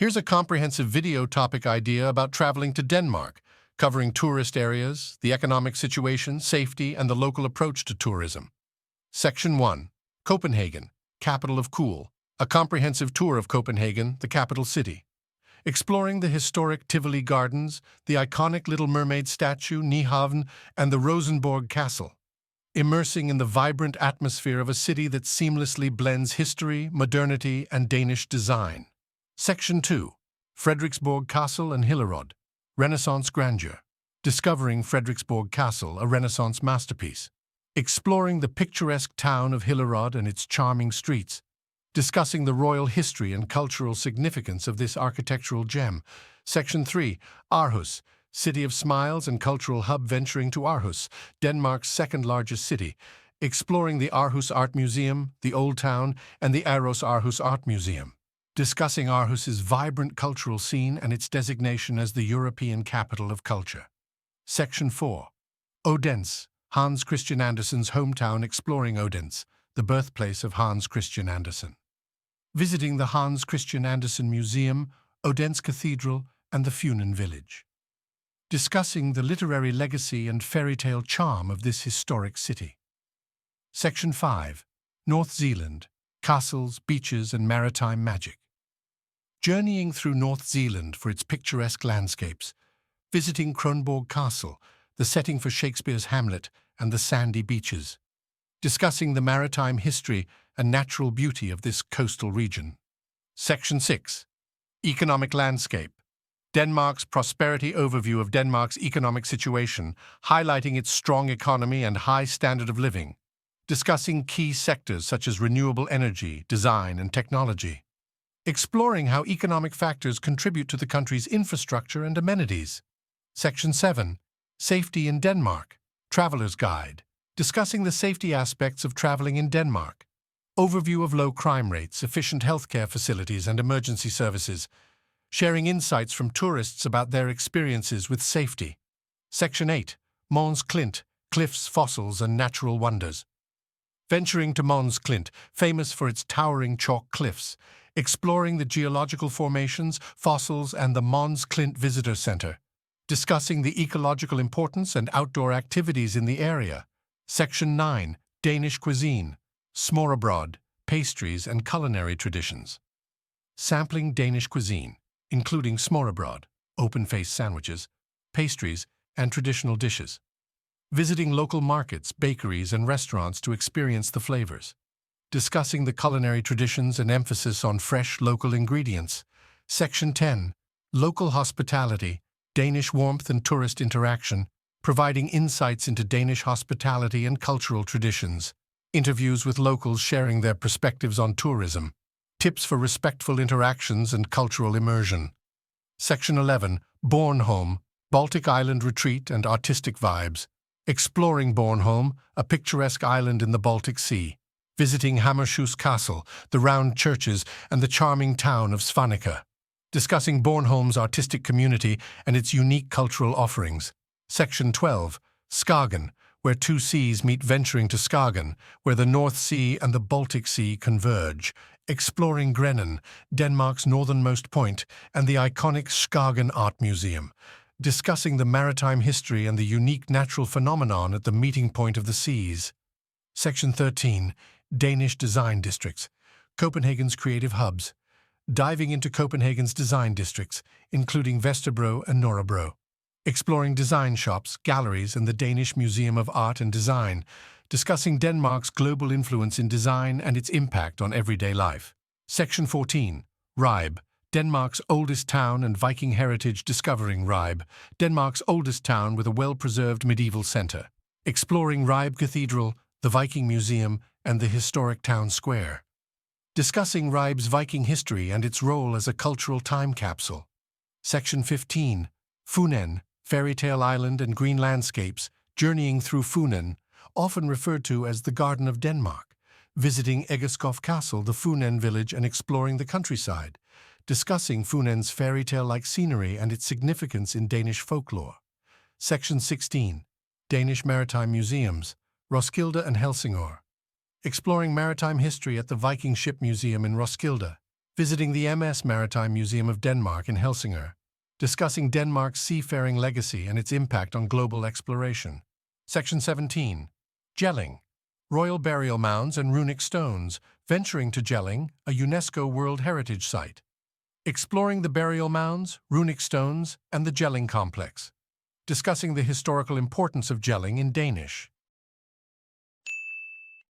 Here's a comprehensive video topic idea about traveling to Denmark, covering tourist areas, the economic situation, safety, and the local approach to tourism. Section 1. Copenhagen, capital of cool. A comprehensive tour of Copenhagen, the capital city. Exploring the historic Tivoli Gardens, the iconic Little Mermaid statue, Nyhavn, and the Rosenborg Castle. Immersing in the vibrant atmosphere of a city that seamlessly blends history, modernity, and Danish design. Section 2. Frederiksborg Castle and Hillerød. Renaissance grandeur. Discovering Frederiksborg Castle, a Renaissance masterpiece. Exploring the picturesque town of Hillerød and its charming streets. Discussing the royal history and cultural significance of this architectural gem. Section 3. Aarhus, city of smiles and cultural hub. Venturing to Aarhus, Denmark's second-largest city. Exploring the Aarhus Art Museum, the Old Town, and the Aros Aarhus Art Museum. Discussing Aarhus's vibrant cultural scene and its designation as the European capital of culture. Section 4. Odense, Hans Christian Andersen's hometown. Exploring Odense, the birthplace of Hans Christian Andersen. Visiting the Hans Christian Andersen Museum, Odense Cathedral, and the Funen Village. Discussing the literary legacy and fairy-tale charm of this historic city. Section 5. North Zealand, castles, beaches, and maritime magic. Journeying through North Zealand for its picturesque landscapes. Visiting Kronborg Castle, the setting for Shakespeare's Hamlet, and the sandy beaches. Discussing the maritime history and natural beauty of this coastal region. Section 6. Economic landscape. Denmark's prosperity. Overview of Denmark's economic situation, highlighting its strong economy and high standard of living. Discussing key sectors such as renewable energy, design, and technology. Exploring how economic factors contribute to the country's infrastructure and amenities. Section 7. Safety in Denmark. Traveler's Guide. Discussing the safety aspects of traveling in Denmark. Overview of low crime rates, efficient healthcare facilities, and emergency services. Sharing insights from tourists about their experiences with safety. Section 8. Mons Klint, cliffs, fossils, and natural wonders. Venturing to Mons Klint, famous for its towering chalk cliffs. Exploring the geological formations, fossils, and the Mons Klint Visitor Center. Discussing the ecological importance and outdoor activities in the area. Section 9. Danish cuisine, smørrebrød, pastries, and culinary traditions. Sampling Danish cuisine, including smørrebrød, open-faced sandwiches, pastries, and traditional dishes. Visiting local markets, bakeries, and restaurants to experience the flavors. Discussing the culinary traditions and emphasis on fresh local ingredients. Section 10. Local hospitality, Danish warmth and tourist interaction, providing insights into Danish hospitality and cultural traditions. Interviews with locals sharing their perspectives on tourism. Tips for respectful interactions and cultural immersion. Section 11. Bornholm, Baltic Island retreat and artistic vibes. Exploring Bornholm, a picturesque island in the Baltic Sea. Visiting Hammershus Castle, the round churches, and the charming town of Svaneke. Discussing Bornholm's artistic community and its unique cultural offerings. Section 12. Skagen, where two seas meet. Venturing to Skagen, where the North Sea and the Baltic Sea converge. Exploring Grenaa, Denmark's northernmost point, and the iconic Skagen Art Museum. Discussing the maritime history and the unique natural phenomenon at the meeting point of the seas. Section 13. Danish design districts, Copenhagen's creative hubs. Diving into Copenhagen's design districts, including Vesterbro and Nørrebro. Exploring design shops, galleries, and the Danish Museum of Art and Design. Discussing Denmark's global influence in design and its impact on everyday life. Section 14. Ribe, Denmark's oldest town and Viking heritage. Discovering Ribe, Denmark's oldest town with a well-preserved medieval center. Exploring Ribe Cathedral, the Viking Museum, and the historic town square. Discussing Ribe's Viking history and its role as a cultural time capsule. Section 15. Funen, fairy-tale island and green landscapes. Journeying through Funen, often referred to as the Garden of Denmark. Visiting Egeskov Castle, the Funen village, and exploring the countryside. Discussing Funen's fairy-tale-like scenery and its significance in Danish folklore. Section 16. Danish maritime museums, Roskilde and Helsingør. Exploring maritime history at the Viking Ship Museum in Roskilde. Visiting the MS Maritime Museum of Denmark in Helsingør, discussing Denmark's seafaring legacy and its impact on global exploration. Section 17. Jelling. Royal burial mounds and runic stones, venturing to Jelling, a UNESCO World Heritage Site. Exploring the burial mounds, runic stones, and the Jelling complex. Discussing the historical importance of Jelling in Danish.